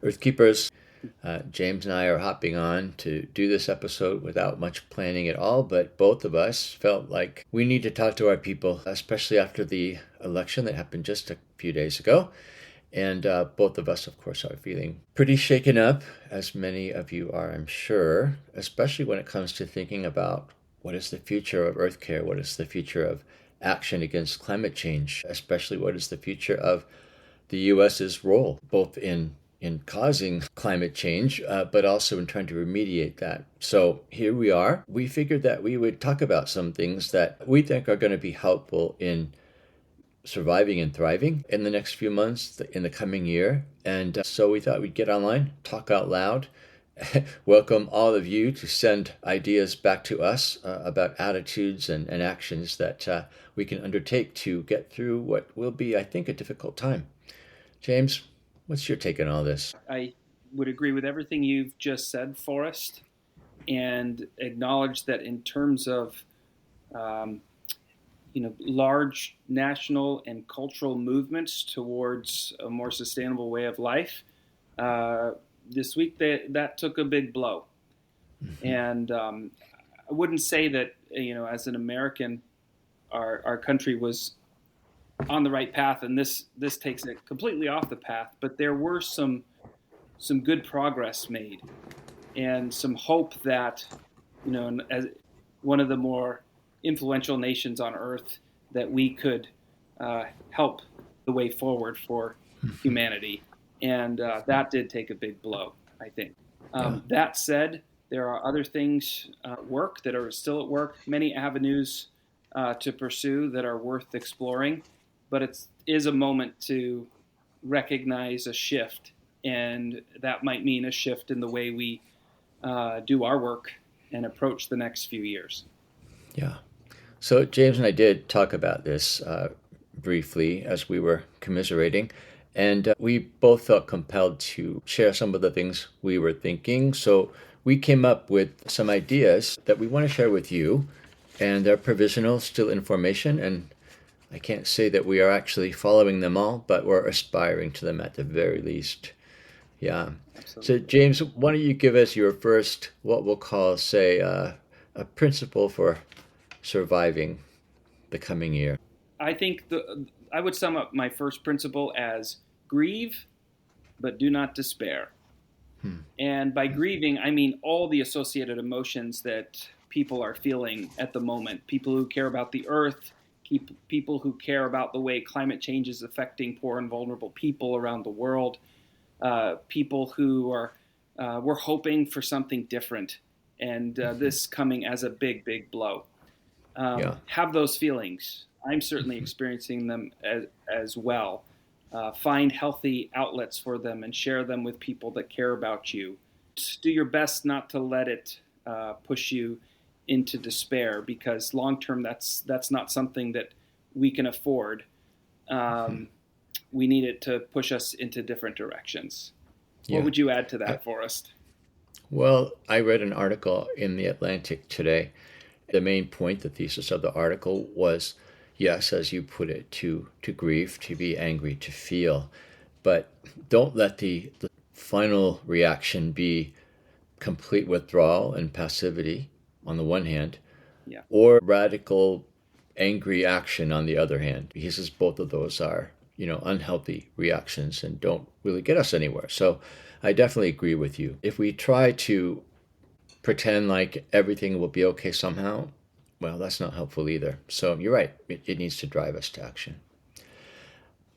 Earthkeepers. James and I are hopping on to do this episode without much planning at all, but both of us felt like we need to talk to our people, especially after the election that happened just a few days ago. And both of us, of course, are feeling pretty shaken up, as many of you are, I'm sure, especially when it comes to thinking about what is the future of Earth care, what is the future of action against climate change, especially what is the future of the U.S.'s role, both in causing climate change, but also in trying to remediate that. So here we are. We figured that we would talk about some things that we think are going to be helpful in surviving and thriving in the next few months, in the coming year. And so we thought we'd get online, talk out loud, welcome all of you to send ideas back to us about attitudes and actions that we can undertake to get through what will be, I think, a difficult time. James, what's your take on all this? I would agree with everything you've just said, Forrest, and acknowledge that in terms of um, large national and cultural movements towards a more sustainable way of life, uh, this week that took a big blow. Mm-hmm. And I wouldn't say that as an American, our country was on the right path, and this takes it completely off the path. But there were some good progress made, and some hope that, as one of the more influential nations on Earth, that we could help the way forward for humanity. And that did take a big blow, I think. Yeah. That said, there are other things work that are still at work, many avenues to pursue that are worth exploring. But it is a moment to recognize a shift, and that might mean a shift in the way we do our work and approach the next few years. Yeah. So James and I did talk about this briefly as we were commiserating, and we both felt compelled to share some of the things we were thinking. So we came up with some ideas that we want to share with you, and they're provisional, still information, and I can't say that we are actually following them all, but we're aspiring to them at the very least. Yeah. So, Absolutely. James, why don't you give us your first, what we'll call, say, a principle for surviving the coming year? I think I would sum up my first principle as grieve, but do not despair. Hmm. And by grieving, I mean all the associated emotions that people are feeling at the moment. People who care about the earth, people who care about the way climate change is affecting poor and vulnerable people around the world, people who are we're hoping for something different, and this coming as a big, big blow. Yeah. Have those feelings. I'm certainly experiencing them as well. Find healthy outlets for them and share them with people that care about you. Do your best not to let it push you into despair, because long term that's not something that we can afford. Um, we need it to push us into different directions. What Yeah. would you add to I, that, Forrest? well, I read an article in The Atlantic today. The main point, the thesis of the article was, yes, as you put it, to grieve, to be angry, to feel, but don't let the final reaction be complete withdrawal and passivity on the one hand, Yeah. or radical angry action on the other hand. He says both of those are, unhealthy reactions and don't really get us anywhere. So I definitely agree with you. If we try to pretend like everything will be okay somehow, well, that's not helpful either. So you're right. It needs to drive us to action.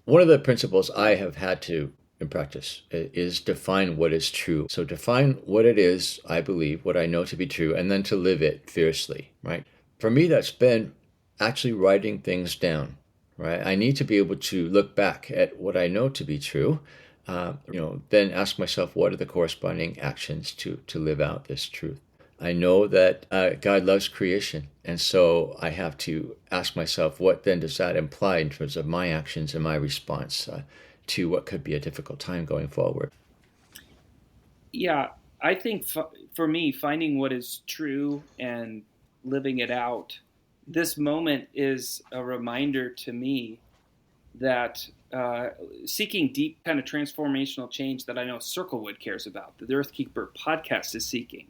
One of the principles I have had to in practice is define what is true. So define what it is I believe, what I know to be true, and then to live it fiercely, right? For me, that's been actually writing things down, right? I need to be able to look back at what I know to be true, then ask myself what are the corresponding actions to live out this truth. I know that God loves creation, and so I have to ask myself, what then does that imply in terms of my actions and my response to what could be a difficult time going forward? Yeah, I think for me, finding what is true and living it out, this moment is a reminder to me that seeking deep kind of transformational change that I know Circlewood cares about, that the Earthkeeper podcast is seeking,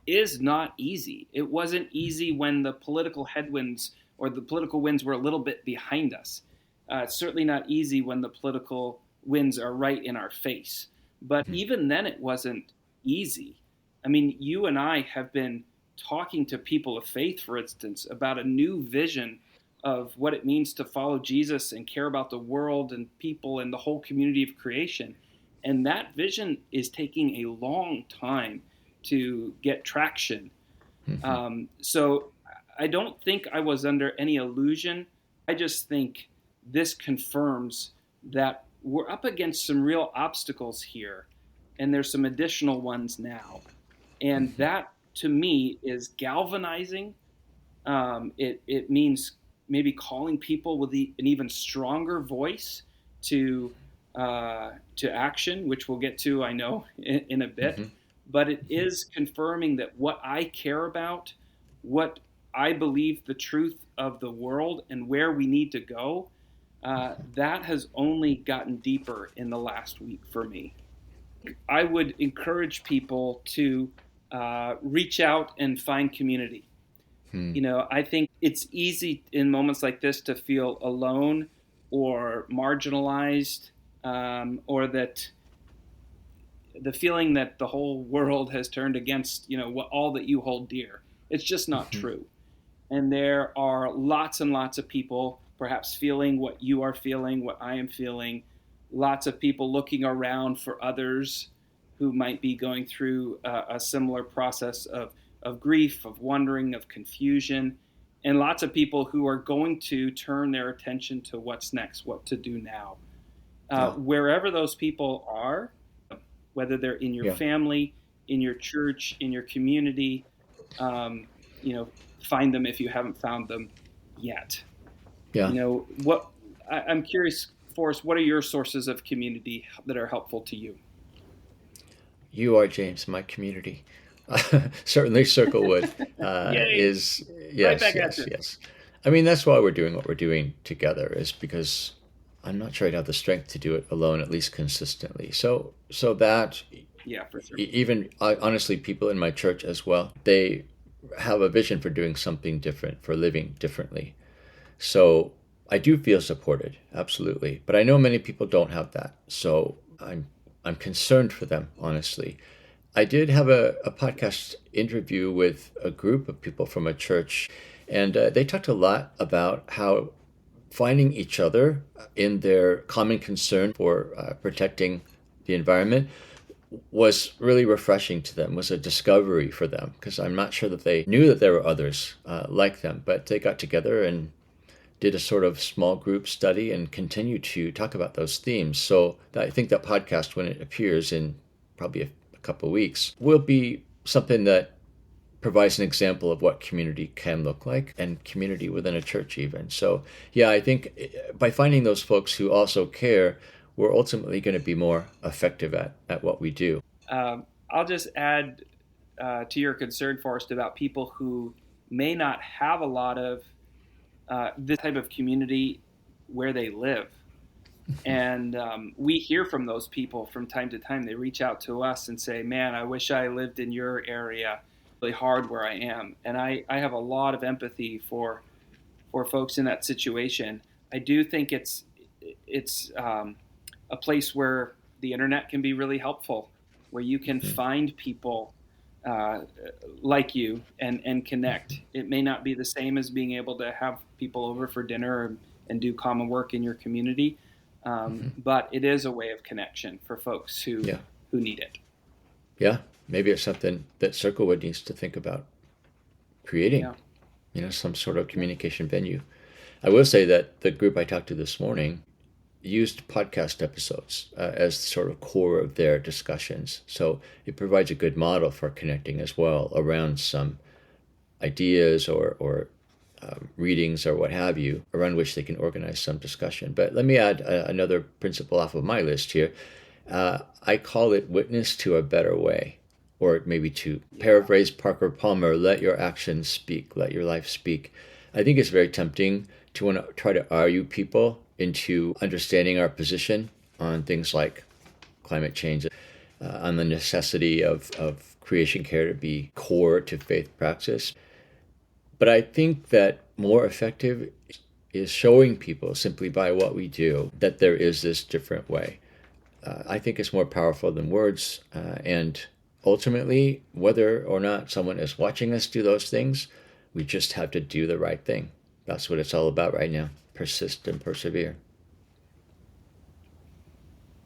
is not easy. It wasn't easy when the political headwinds or the political winds were a little bit behind us. It's certainly not easy when the political winds are right in our face. But even then, it wasn't easy. I mean, you and I have been talking to people of faith, for instance, about a new vision of what it means to follow Jesus and care about the world and people and the whole community of creation. And that vision is taking a long time to get traction. So I don't think I was under any illusion. I just think this confirms that we're up against some real obstacles here, and there's some additional ones now. And that, to me, is galvanizing. It means maybe calling people with an even stronger voice to action, which we'll get to, I know, in a bit. But it is confirming that what I care about, what I believe the truth of the world and where we need to go, that has only gotten deeper in the last week for me. I would encourage people to reach out and find community. I think it's easy in moments like this to feel alone or marginalized, or that the feeling that the whole world has turned against, all that you hold dear. It's just not true. And there are lots and lots of people perhaps feeling what you are feeling, what I am feeling. Lots of people looking around for others who might be going through a similar process of grief, of wondering, of confusion, and lots of people who are going to turn their attention to what's next, what to do now. Wherever those people are, whether they're in your family, in your church, in your community, find them if you haven't found them yet. I'm curious, Forrest, what are your sources of community that are helpful to you? You are, James, my community. Certainly Circlewood is, yes. I mean, that's why we're doing what we're doing together, is because I'm not sure I'd have the strength to do it alone, at least consistently. So that, for sure. Even honestly, people in my church as well, they have a vision for doing something different, for living differently. So I do feel supported, absolutely. But I know many people don't have that. So I'm concerned for them, honestly. I did have a podcast interview with a group of people from a church, and they talked a lot about how finding each other in their common concern for protecting the environment was really refreshing to them, was a discovery for them, because I'm not sure that they knew that there were others like them, but they got together and did a sort of small group study and continue to talk about those themes. So I think that podcast, when it appears in probably a couple of weeks, will be something that provides an example of what community can look like, and community within a church even. So I think by finding those folks who also care, we're ultimately going to be more effective at what we do. I'll just add to your concern, Forrest, about people who may not have a lot of this type of community where they live. And we hear from those people from time to time. They reach out to us and say, man, I wish I lived in your area. Really hard where I am. And I have a lot of empathy for folks in that situation. I do think it's a place where the internet can be really helpful, where you can find people like you and connect. It may not be the same as being able to have people over for dinner and do common work in your community, but it is a way of connection for folks who need it. Yeah, maybe it's something that Circlewood needs to think about creating, some sort of communication venue. I will say that the group I talked to this morning used podcast episodes as sort of core of their discussions. So it provides a good model for connecting as well around some ideas or readings or what have you, around which they can organize some discussion. But let me add another principle off of my list here. I call it witness to a better way, or maybe to paraphrase Parker Palmer, let your actions speak, let your life speak. I think it's very tempting to want to try to argue people into understanding our position on things like climate change, on the necessity of creation care to be core to faith practice. But I think that more effective is showing people simply by what we do that there is this different way. I think it's more powerful than words. And ultimately, whether or not someone is watching us do those things, we just have to do the right thing. That's what it's all about right now. Persist and persevere.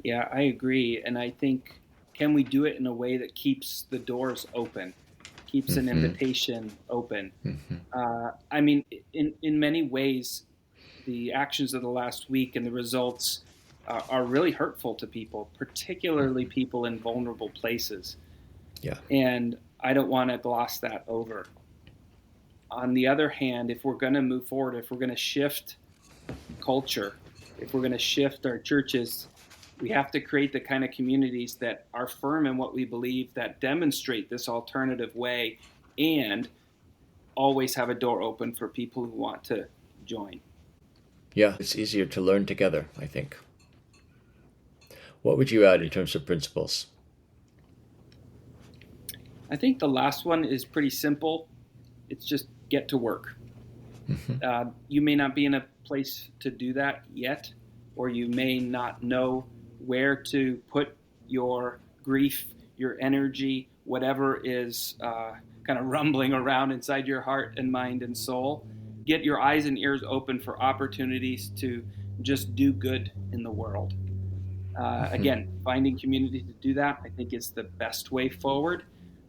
Yeah, I agree. And I think, can we do it in a way that keeps the doors open, keeps an Mm-hmm. invitation open? Mm-hmm. I mean, in many ways, the actions of the last week and the results are really hurtful to people, particularly people in vulnerable places. Yeah. And I don't want to gloss that over. On the other hand, if we're going to move forward, if we're going to shift culture, if we're going to shift our churches, we have to create the kind of communities that are firm in what we believe, that demonstrate this alternative way, and always have a door open for people who want to join. Yeah. It's easier to learn together, I think. What would you add in terms of principles? I think the last one is pretty simple. It's just get to work. Mm-hmm. You may not be in a place to do that yet, or you may not know where to put your grief, your energy, whatever is kind of rumbling around inside your heart and mind and soul. Get your eyes and ears open for opportunities to just do good in the world. Mm-hmm. Again, finding community to do that, I think, is the best way forward.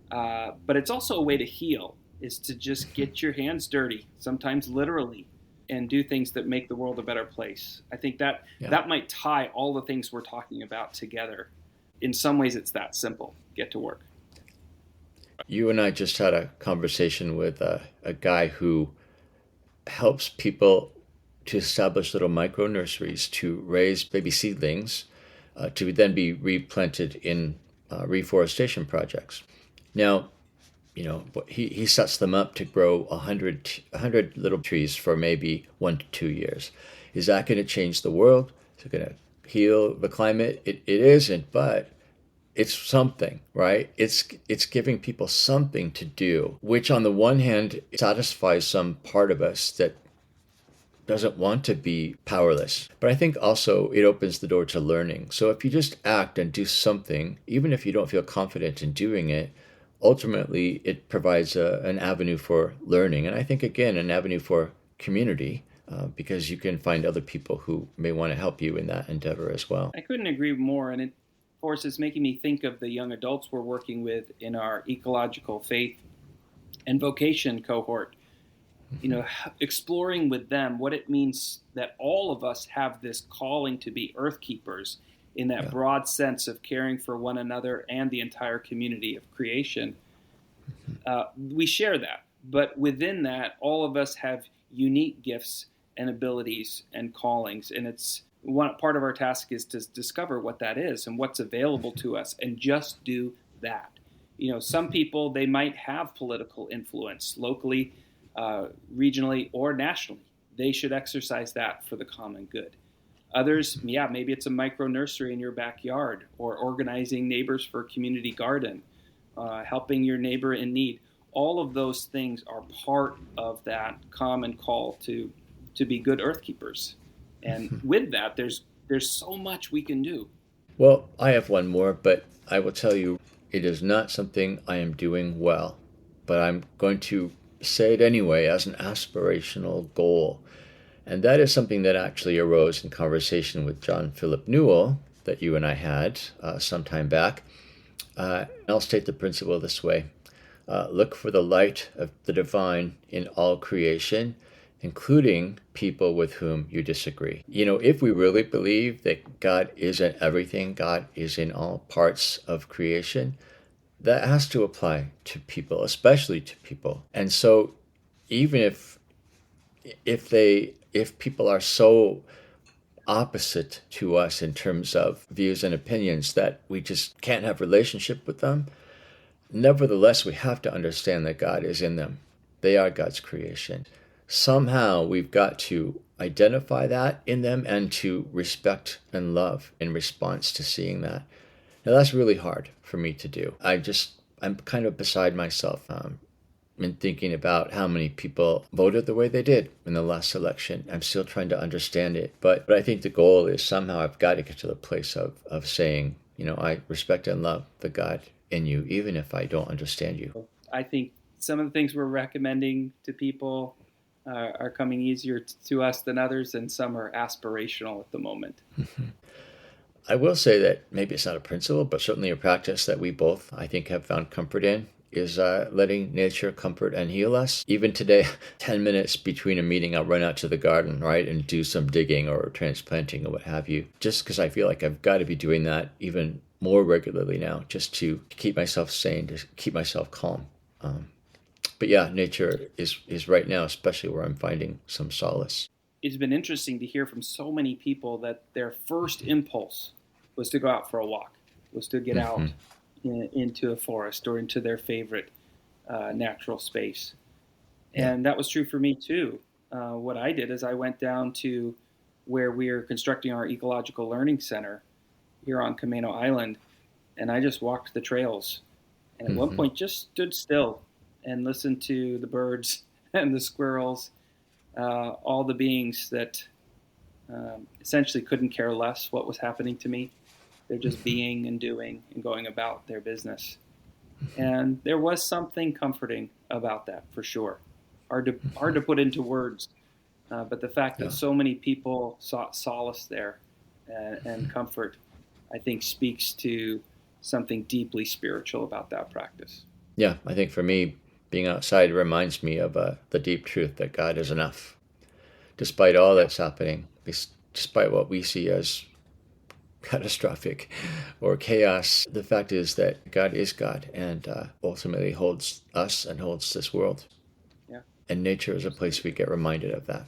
But it's also a way to heal, is to just get your hands dirty, sometimes literally, and do things that make the world a better place. I think that Yeah. that might tie all the things we're talking about together. In some ways, it's that simple. Get to work. You and I just had a conversation with a guy who helps people to establish little micro nurseries to raise baby seedlings to then be replanted in reforestation projects. Now, he sets them up to grow 100 little trees for maybe 1 to 2 years. Is that going to change the world? Is it going to heal the climate? It isn't, but it's something, right? It's giving people something to do, which on the one hand satisfies some part of us that doesn't want to be powerless. But I think also it opens the door to learning. So if you just act and do something, even if you don't feel confident in doing it, ultimately it provides an avenue for learning. And I think, again, an avenue for community because you can find other people who may want to help you in that endeavor as well. I couldn't agree more, and it, Forrest, is making me think of the young adults we're working with in our ecological faith and vocation cohort. You know, exploring with them what it means that all of us have this calling to be earthkeepers in that Yeah. broad sense of caring for one another and the entire community of creation. We share that, but within that, all of us have unique gifts and abilities and callings, and it's one part of our task is to discover what that is and what's available to us, and just do that. You know, some people, they might have political influence locally, regionally, or nationally. They should exercise that for the common good. Others, yeah, maybe it's a micro nursery in your backyard, or organizing neighbors for a community garden, helping your neighbor in need. All of those things are part of that common call to be good earth keepers. And with that, there's so much we can do. Well, I have one more, but I will tell you it is not something I am doing well. But I'm going to say it anyway as an aspirational goal. And that is something that actually arose in conversation with John Philip Newell that you and I had some time back. I'll state the principle this way. Look for the light of the divine in all creation, including people with whom you disagree. If we really believe that God is in everything, God is in all parts of creation, that has to apply to people, especially to people. And so even if people are so opposite to us in terms of views and opinions that we just can't have relationship with them, nevertheless, we have to understand that God is in them. They are God's creation. Somehow we've got to identify that in them and to respect and love in response to seeing that. Now, that's really hard for me to do. I'm kind of beside myself in thinking about how many people voted the way they did in the last election. I'm still trying to understand it. But I think the goal is somehow I've got to get to the place of saying, I respect and love the God in you, even if I don't understand you. I think some of the things we're recommending to people are coming easier to us than others, and some are aspirational at the moment. I will say that maybe it's not a principle, but certainly a practice that we both, I think, have found comfort in is letting nature comfort and heal us. Even today, 10 minutes between a meeting, I'll run out to the garden, right, and do some digging or transplanting or what have you, just because I feel like I've got to be doing that even more regularly now, just to keep myself sane, to keep myself calm. But yeah, nature is right now, especially where I'm finding some solace. It's been interesting to hear from so many people that their first impulse was to go out for a walk, was to get Mm-hmm. out into a forest or into their favorite natural space. Yeah. And that was true for me too. What I did is I went down to where we are constructing our ecological learning center here on Camano Island, and I just walked the trails. And at one Mm-hmm. point, just stood still and listened to the birds and the squirrels, all the beings that essentially couldn't care less what was happening to me. They're just Mm-hmm. being and doing and going about their business. And there was something comforting about that for sure. Hard to put into words, but the fact that Yeah. so many people sought solace there and comfort, I think, speaks to something deeply spiritual about that practice. Yeah, I think for me, being outside reminds me of the deep truth that God is enough, despite all Yeah, that's happening, despite what we see as catastrophic or chaos. The fact is that God is God and ultimately holds us and holds this world. yeah, And nature is a place we absolutely. get reminded of that.